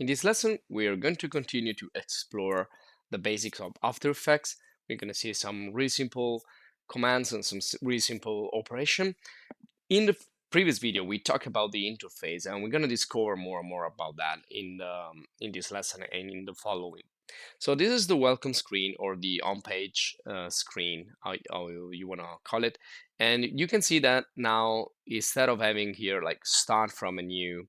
In this lesson, we are going to continue to explore the basics of After Effects. We're going to see some really simple commands and some really simple operation. In the previous video, we talked about the interface, and we're going to discover more and more about that in this lesson and in the following. So this is the welcome screen, or the on-page screen, how you want to call it. And you can see that now, instead of having here like start from a new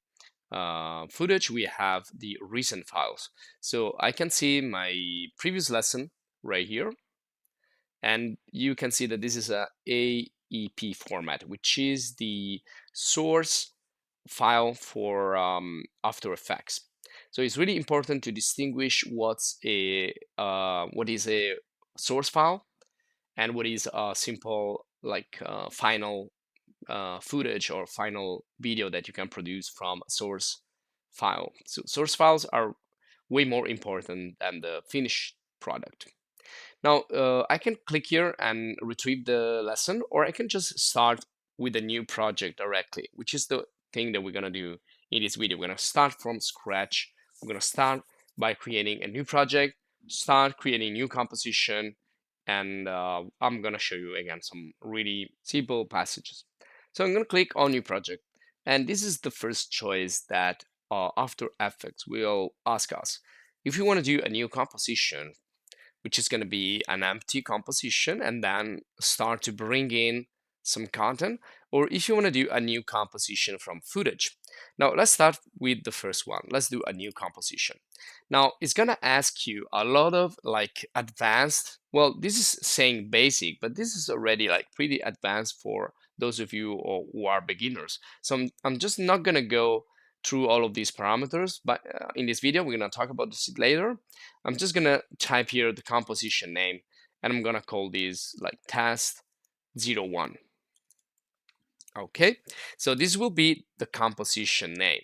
footage, we have the recent files. So I can see my previous lesson right here, and you can see that this is a AEP format, which is the source file for After Effects. So it's really important to distinguish what is a source file and what is a simple final footage or final video that you can produce from a source file. So source files are way more important than the finished product. Now, I can click here and retrieve the lesson, or I can just start with a new project directly, which is the thing that we're going to do in this video. We're going to start from scratch. We're going to start by creating a new project, start creating new composition, and I'm going to show you again some really simple passages. So I'm going to click on new project, and this is the first choice that After Effects will ask us. If you want to do a new composition, which is going to be an empty composition, and then start to bring in some content, or if you want to do a new composition from footage. Now let's start with the first one. Let's do a new composition. Now it's going to ask you a lot of like advanced, well, this is saying basic, but this is already like pretty advanced for those of you who are beginners. So I'm just not going to go through all of these parameters, but in this video we're going to talk about this later. I'm just going to type here the composition name, and I'm going to call this like test 01. Okay, so this will be the composition name.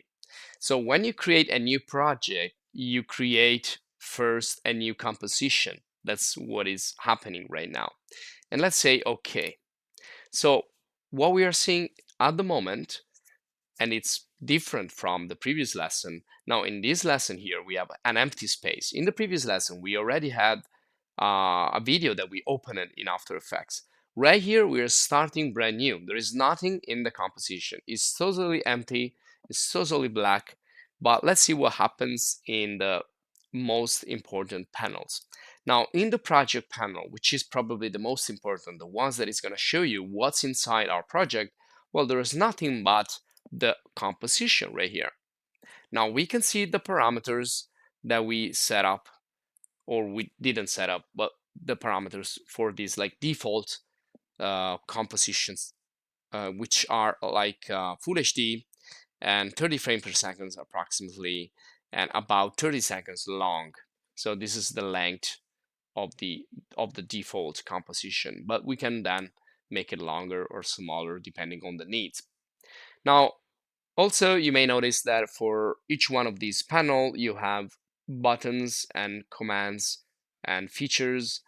So when you create a new project, you create first a new composition. That's what is happening right now. And let's say okay. So what we are seeing at the moment, and it's different from the previous lesson. Now in this lesson here, we have an empty space. In the previous lesson, we already had a video that we opened in After Effects. Right here, we are starting brand new. There is nothing in the composition. It's totally empty. It's totally black. But let's see what happens in the most important panels. Now, in the project panel, which is probably the most important, the ones that is going to show you what's inside our project, well, there is nothing but the composition right here. Now we can see the parameters that we set up, or we didn't set up, but the parameters for these like default compositions, which are like Full HD and 30 frames per second approximately, and about 30 seconds long. So this is the length of the default composition, but we can then make it longer or smaller depending on the needs. Now, also, you may notice that for each one of these panels, you have buttons and commands and features.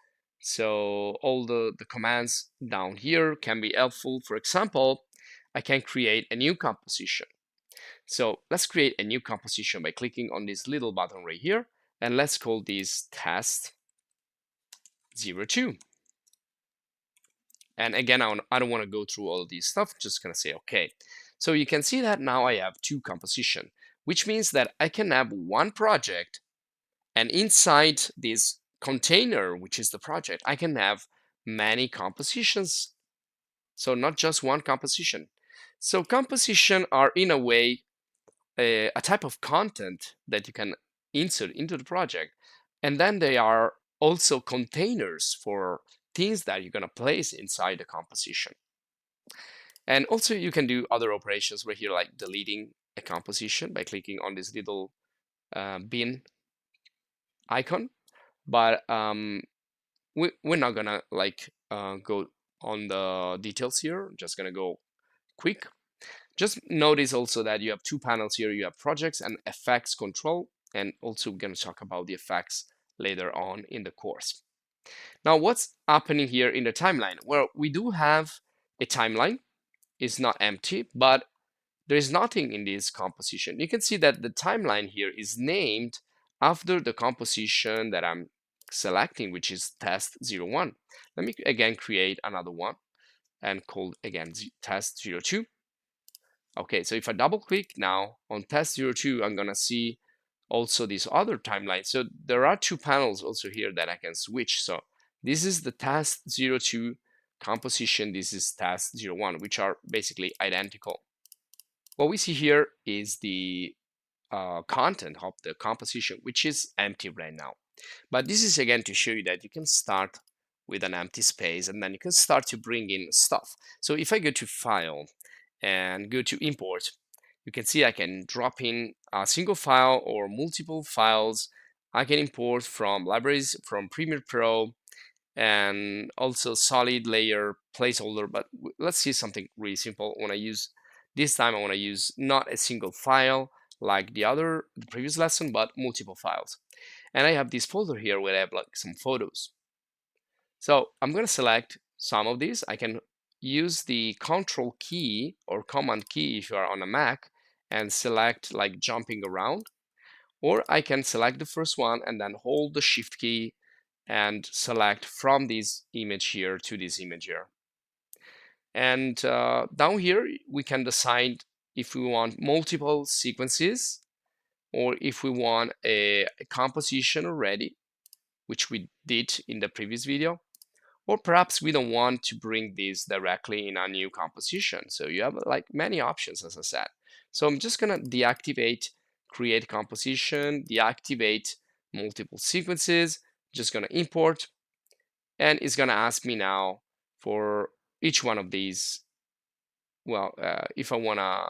So all the commands down here can be helpful. For example, I can create a new composition. So let's create a new composition by clicking on this little button right here. And let's call this test 02. And again, I don't want to go through all of these stuff. Just going to say, okay. So you can see that now I have two composition, which means that I can have one project, and inside this container, which is the project, I can have many compositions. So not just one composition. So composition are in a way a type of content that you can insert into the project. And then they are also containers for things that you're going to place inside the composition. And also you can do other operations right here, like deleting a composition by clicking on this little bin icon. But we're not gonna like go on the details here. I'm just gonna go quick. Just notice also that you have two panels here. You have projects and effects control, and also we're gonna talk about the effects later on in the course. Now, what's happening here in the timeline? Well, we do have a timeline. It's not empty, but there is nothing in this composition. You can see that the timeline here is named after the composition that I'm selecting, which is test01. Let me again create another one and call again test02. Okay, so if I double click now on test02, I'm gonna see also this other timeline. So there are two panels also here that I can switch. So this is the test02 composition, this is test01, which are basically identical. What we see here is the content of the composition, which is empty right now. But this is again to show you that you can start with an empty space and then you can start to bring in stuff. So if I go to File and go to Import, you can see I can drop in a single file or multiple files. I can import from libraries, from Premiere Pro, and also solid layer placeholder. But let's see something really simple. When I use this time, I want to use not a single file like the previous lesson, but multiple files. And I have this folder here where I have like some photos. So I'm going to select some of these. I can use the Control key or Command key if you are on a Mac and select like jumping around. Or I can select the first one and then hold the Shift key and select from this image here to this image here. And down here, we can decide if we want multiple sequences or if we want a composition already, which we did in the previous video. Or perhaps we don't want to bring this directly in a new composition. So you have like many options, as I said. So I'm just gonna deactivate create composition, deactivate multiple sequences, just gonna import, and it's gonna ask me now for each one of these. Well, if I wanna,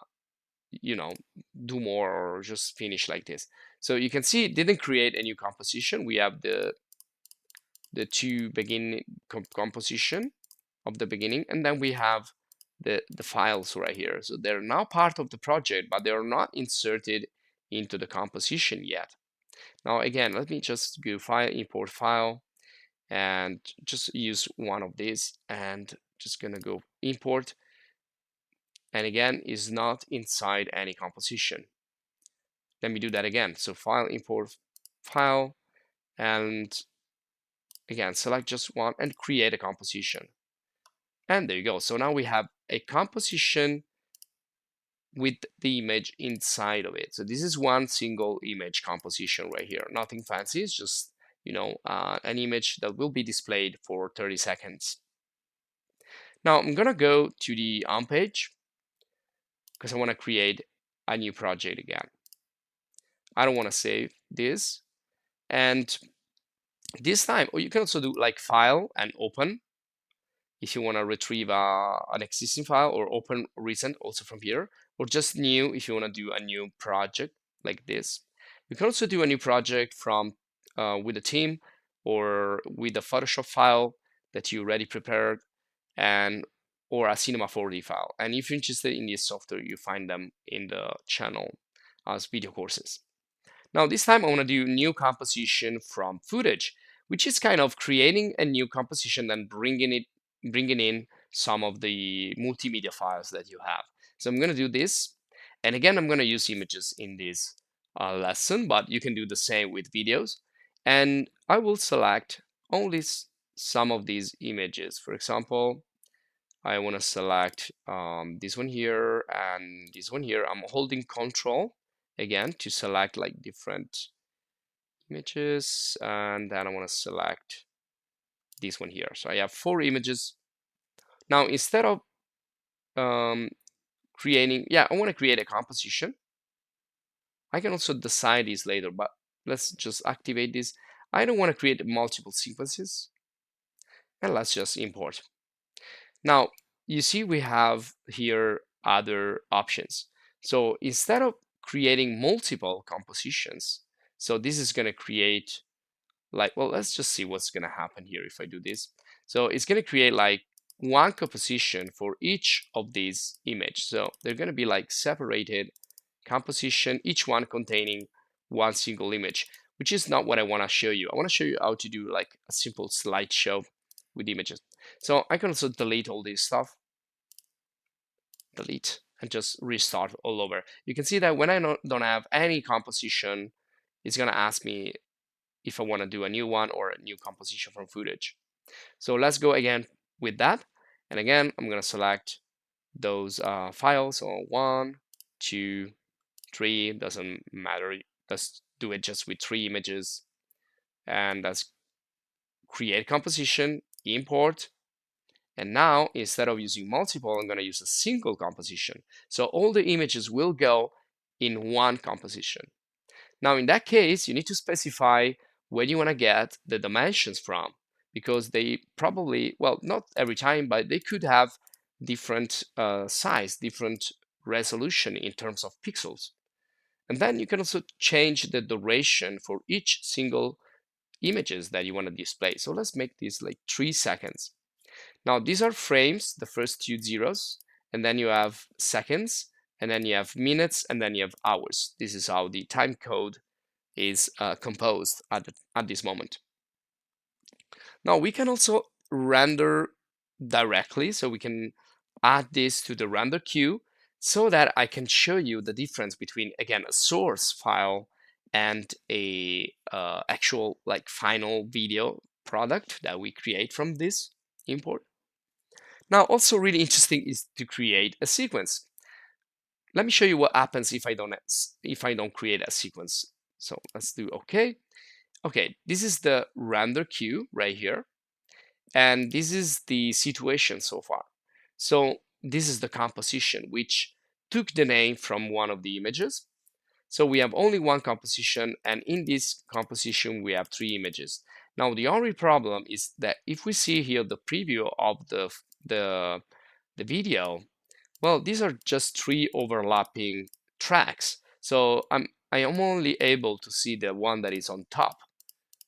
do more or just finish like this. So you can see it didn't create a new composition. We have the two beginning composition of the beginning, and then we have the files right here. So they're now part of the project, but they are not inserted into the composition yet. Now again, let me just go file, import file, and just use one of these, and just gonna go import, and again is not inside any composition. Let me do that again. So file, import file, and again select just one and create a composition. And there you go. So now we have a composition with the image inside of it. So this is one single image composition right here. Nothing fancy. It's just, an image that will be displayed for 30 seconds. Now I'm gonna go to the home page because I want to create a new project again. I don't want to save this. And this time, or you can also do like file and open if you want to retrieve an existing file, or open recent also from here, or just new if you want to do a new project like this. You can also do a new project from with a team or with a Photoshop file that you already prepared, and or a Cinema 4D file. And if you're interested in this software, you find them in the channel as video courses. Now this time I want to do new composition from footage, which is kind of creating a new composition and bringing in some of the multimedia files that you have. So I'm going to do this, and again I'm going to use images in this lesson, but you can do the same with videos. And I will select only some of these images. For example, I want to select this one here and this one here. I'm holding Control again to select like different images, and then I want to select this one here. So I have 4 images. Now instead of creating, I want to create a composition. I can also decide this later, but let's just activate this. I don't want to create multiple sequences, and let's just import. Now you see we have here other options. So instead of creating multiple compositions, so this is going to create like, well, let's just see what's going to happen here if I do this. So it's going to create like one composition for each of these images. So they're going to be like separated composition, each one containing one single image, which is not what I want to show you. I want to show you how to do like a simple slideshow with images. So I can also delete all this stuff. Delete. and just restart all over. You can see that when I don't have any composition, it's gonna ask me if I want to do a new one or a new composition from footage. So let's go again with that. And again, I'm gonna select those files. So 1, 2, 3, doesn't matter. Let's do it just with 3 images. And let's create composition, import. And now, instead of using multiple, I'm gonna use a single composition. So all the images will go in one composition. Now, in that case, you need to specify where you want to get the dimensions from, because they probably, well, not every time, but they could have different size, different resolution in terms of pixels. And then you can also change the duration for each single images that you want to display. So let's make this like 3 seconds. Now, these are frames, the first 2 zeros, and then you have seconds, and then you have minutes, and then you have hours. This is how the time code is composed at this moment. Now we can also render directly, so we can add this to the render queue so that I can show you the difference between, again, a source file and a actual like final video product that we create from this import. Now, also really interesting is to create a sequence. Let me show you what happens if I don't create a sequence. So let's do OK. Okay, this is the render queue right here. And this is the situation so far. So this is the composition, which took the name from one of the images. So we have only one composition, and in this composition, we have 3 images. Now, the only problem is that if we see here the preview of the video, well, these are just 3 overlapping tracks. So I am only able to see the one that is on top,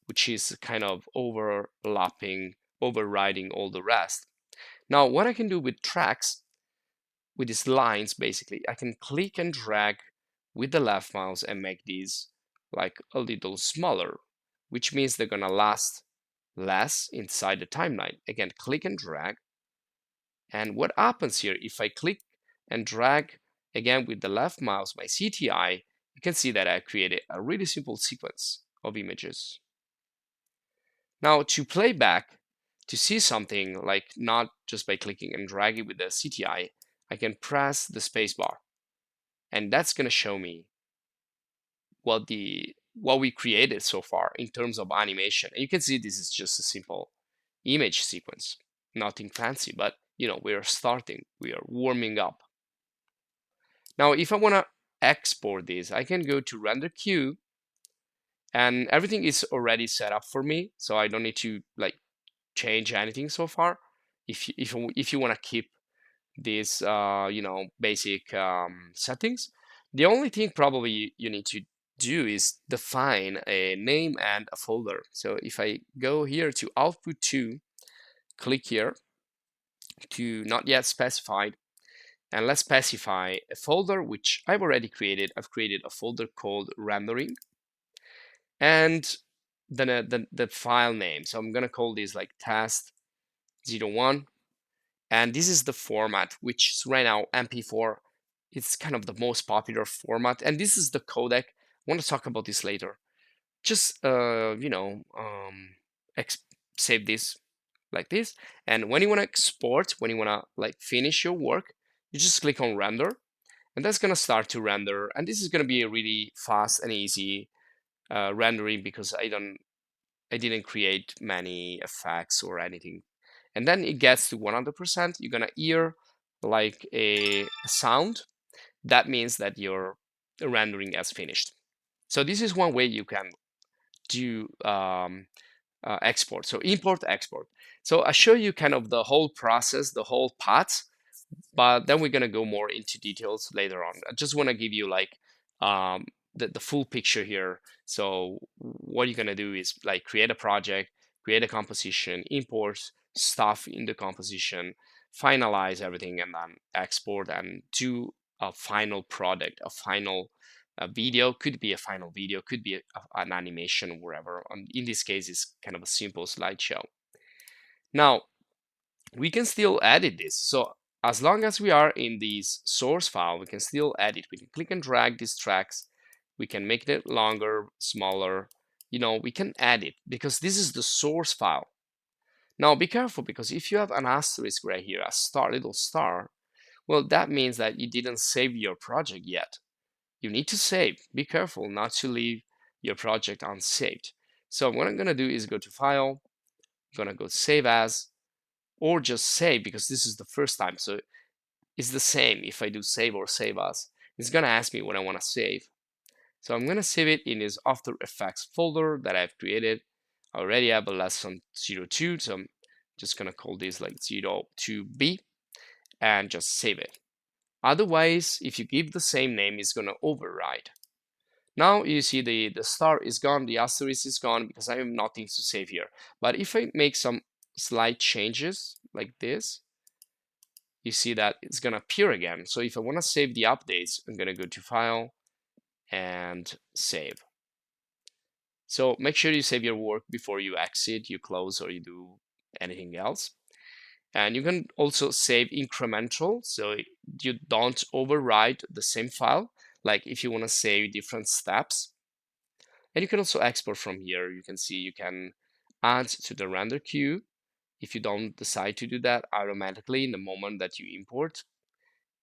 which is kind of overlapping, overriding all the rest. Now, what I can do with tracks, with these lines, basically, I can click and drag with the left mouse and make these like a little smaller, which means they're gonna last less inside the timeline. Again, click and drag. And what happens here, if I click and drag again with the left mouse, my CTI, you can see that I created a really simple sequence of images. Now, to play back, to see something, like not just by clicking and dragging with the CTI, I can press the spacebar, and that's going to show me what we created so far in terms of animation. And you can see this is just a simple image sequence, nothing fancy, but we are starting, we are warming up. Now, if I want to export this, I can go to render queue, and everything is already set up for me, so I don't need to like change anything so far. If you want to keep these basic settings, the only thing probably you need to do is define a name and a folder. So if I go here to output 2, click here to not yet specified, and let's specify a folder which I've already created. I've created a folder called rendering, and then the file name. So I'm gonna call this like test01. And this is the format, which is right now MP4. It's kind of the most popular format. And this is the codec. I want to talk about this later. Just, save this like this. And when you want to export, when you want to like finish your work, you just click on render. And that's going to start to render. And this is going to be a really fast and easy rendering, because I didn't create many effects or anything. And then it gets to 100%, you're gonna hear like a sound. That means that your rendering has finished. So this is one way you can do export. So import, export. So I show you kind of the whole process, the whole path, but then we're gonna go more into details later on. I just want to give you like the full picture here. So what you're gonna do is like create a project, create a composition, import stuff in the composition, finalize everything, and then export and do a final product, a final video. Could be a final video, could be an animation, wherever. In this case, it's kind of a simple slideshow. Now, we can still edit this. So as long as we are in this source file, we can still edit. We can click and drag these tracks. We can make it longer, smaller. We can edit because this is the source file. Now be careful, because if you have an asterisk right here, a star, little star, well, that means that you didn't save your project yet. You need to save. Be careful not to leave your project unsaved. So what I'm gonna do is go to File, I'm gonna go Save As, or just Save, because this is the first time. So it's the same if I do Save or Save As. It's gonna ask me what I wanna save. So I'm gonna save it in this After Effects folder that I've created. I already have a lesson 02, so I'm just gonna call this like 02B and just save it. Otherwise, if you give the same name, it's gonna override. Now you see the star is gone, the asterisk is gone, because I have nothing to save here. But if I make some slight changes like this, you see that it's gonna appear again. So if I wanna save the updates, I'm gonna go to File and Save. So make sure you save your work before you exit, you close, or you do anything else. And you can also save incremental, so you don't overwrite the same file, like if you want to save different steps. And you can also export from here. You can see you can add to the render queue if you don't decide to do that automatically in the moment that you import.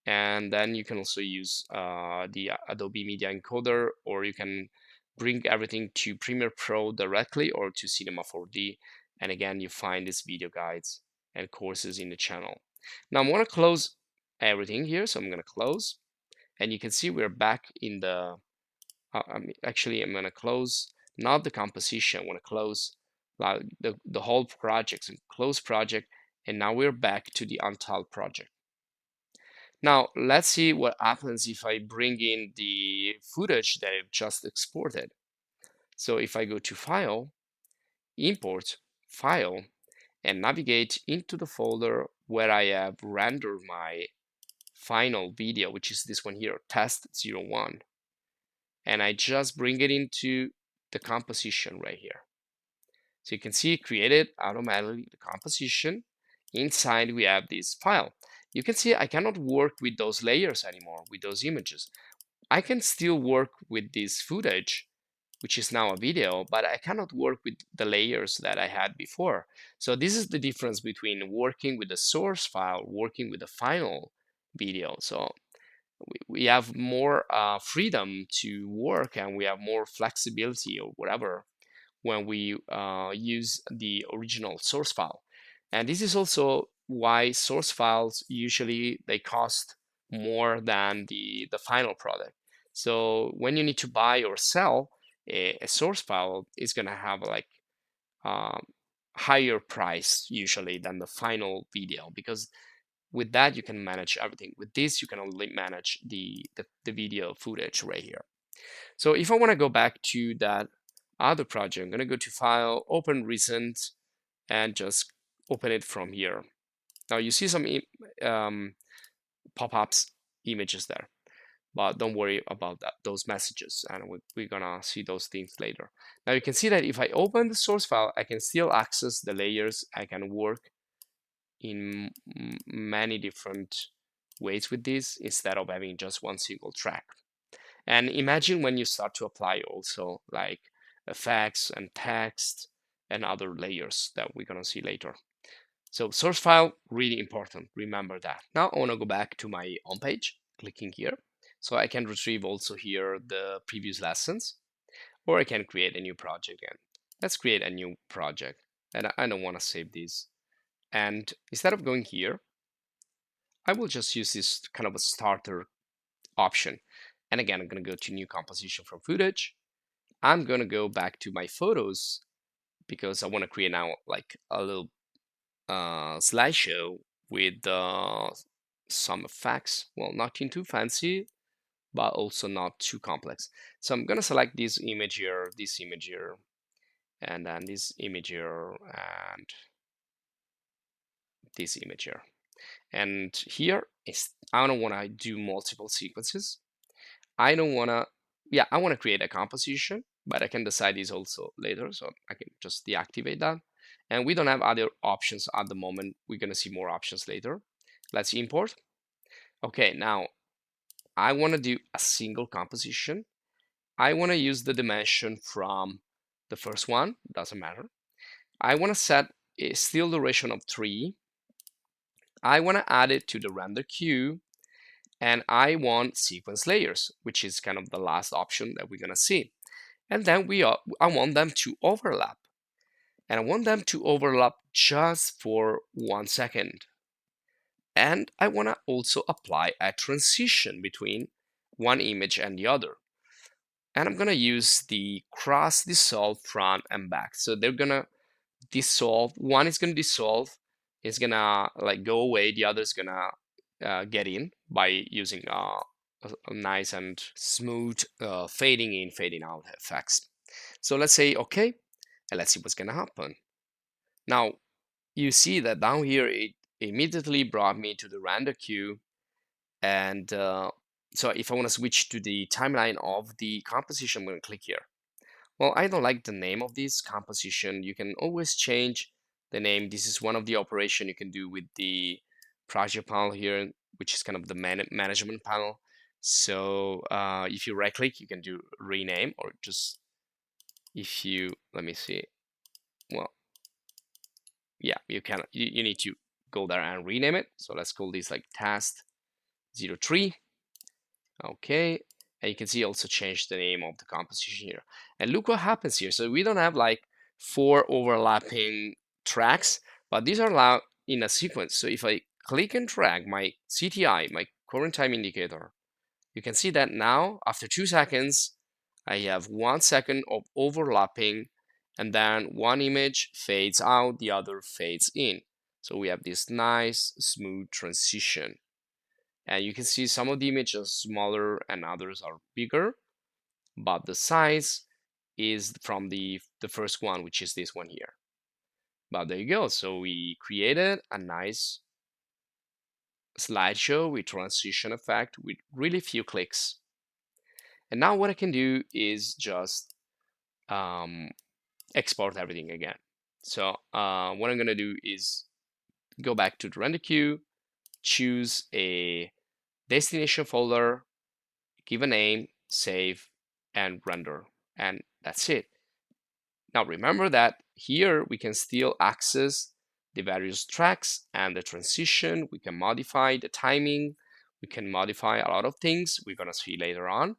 And then you can also use the Adobe Media Encoder, or you can bring everything to Premiere Pro directly or to Cinema 4D. And again, you find these video guides and courses in the channel. Now I'm going to close everything here. So I'm going to close, and you can see we're back in the, actually I'm going to close, not the composition, I want to close the whole project, so close project. And now we're back to the Untitled project. Now, let's see what happens if I bring in the footage that I've just exported. So if I go to File, Import, File, and navigate into the folder where I have rendered my final video, which is this one here, Test01, and I just bring it into the composition right here. So you can see it created automatically the composition. Inside we have this file. You can see I cannot work with those layers anymore, with those images. I can still work with this footage, which is now a video, but I cannot work with the layers that I had before. So this is the difference between working with the source file, working with the final video. So we have more freedom to work, and we have more flexibility or whatever when we use the original source file. And this is also why source files usually they cost more than the final product. So when you need to buy or sell a source file, is going to have like higher price usually than the final video, because with that you can manage everything. With this you can only manage the video footage right here. So if I want to go back to that other project, I'm going to go to File, Open Recent, and just open it from here. Now you see some pop-ups images there, but don't worry about that, those messages, and we're gonna see those things later. Now you can see that if I open the source file, I can still access the layers. I can work in many different ways with this instead of having just one single track. And imagine when you start to apply also like effects and text and other layers that we're gonna see later. So source file, really important, remember that. Now I wanna go back to my home page, clicking here. So I can retrieve also here the previous lessons, or I can create a new project again. Let's create a new project, and I don't wanna save this. And instead of going here, I will just use this kind of a starter option. And again, I'm gonna go to new composition from footage. I'm gonna go back to my photos because I wanna create now like a little slideshow with some effects. Well, nothing too fancy, but also not too complex. So I'm gonna select this image here, and then this image here, and this image here. And here is, I don't wanna do multiple sequences. I don't wanna, yeah, I wanna create a composition, but I can decide this also later. So I can just deactivate that. And we don't have other options at the moment. We're gonna see more options later. Let's import. Okay, now I want to do a single composition. I want to use the dimension from the first one, doesn't matter. I want to set a still duration of 3. I want to add it to the render queue, and I want sequence layers, which is kind of the last option that we're going to see. And then I want them to overlap. And I want them to overlap just for 1 second. And I want to also apply a transition between one image and the other. And I'm going to use the cross dissolve front and back. So they're going to dissolve. One is going to dissolve, it's going to like go away. The other is going to get in by using a nice and smooth fading in, fading out effects. So let's say okay, and let's see what's going to happen. Now, you see that down here, it immediately brought me to the render queue. And so if I want to switch to the timeline of the composition, I'm going to click here. Well, I don't like the name of this composition. You can always change the name. This is one of the operation you can do with the project panel here, which is kind of the management panel. So if you right click, you can do rename, or just if you, let me see. Well, yeah, you need to go there and rename it. So let's call this like task 03. Okay, and you can see also change the name of the composition here. And look what happens here. So we don't have like 4 overlapping tracks, but these are now in a sequence. So if I click and drag my CTI, my current time indicator, you can see that now after 2 seconds, I have 1 second of overlapping, and then one image fades out, the other fades in. So we have this nice smooth transition. And you can see some of the images are smaller and others are bigger, but the size is from the first one, which is this one here. But there you go. So we created a nice slideshow with transition effect with really few clicks. And now what I can do is just export everything again. So what I'm going to do is go back to the render queue, choose a destination folder, give a name, save, and render. And that's it. Now remember that here we can still access the various tracks and the transition. We can modify the timing. We can modify a lot of things we're going to see later on.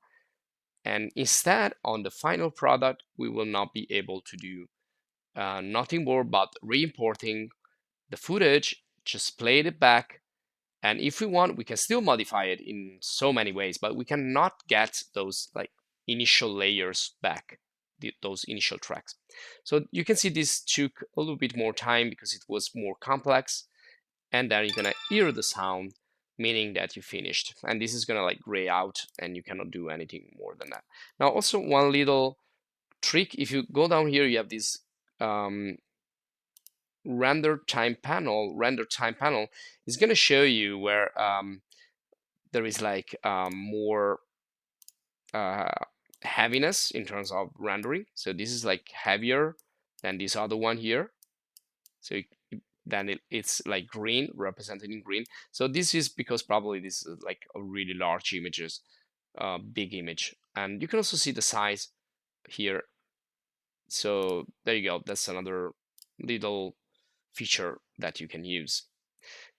And instead, on the final product, we will not be able to do nothing more but re-importing the footage, just play it back. And if we want, we can still modify it in so many ways, but we cannot get those like initial layers back, those initial tracks. So you can see this took a little bit more time because it was more complex. And then you're gonna hear the sound, meaning that you finished. And this is gonna like gray out and you cannot do anything more than that. Now also one little trick, if you go down here, you have this render time panel is going to show you where there is like more heaviness in terms of rendering. So this is like heavier than this other one here. So then it's like green, represented in green. So this is because probably this is like a really large images, big image. And you can also see the size here. So there you go. That's another little feature that you can use.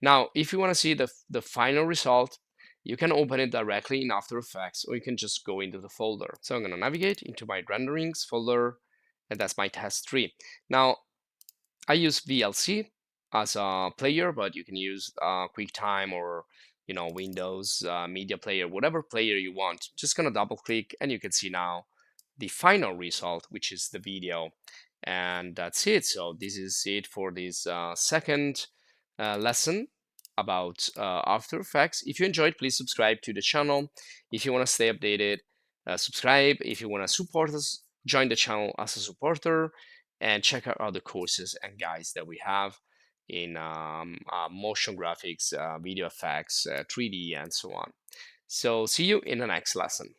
Now, if you want to see the final result, you can open it directly in After Effects, or you can just go into the folder. So I'm going to navigate into my renderings folder, and that's my test 3. Now, I use VLC as a player, but you can use QuickTime or Windows Media Player, whatever player you want. Just going to double click, and you can see now the final result, which is the video. And that's it. So this is it for this second lesson about After Effects. If you enjoyed, please subscribe to the channel. If you want to stay updated, subscribe. If you want to support us, join the channel as a supporter and check out other courses and guides that we have in motion graphics, video effects, 3D, and so on. So see you in the next lesson.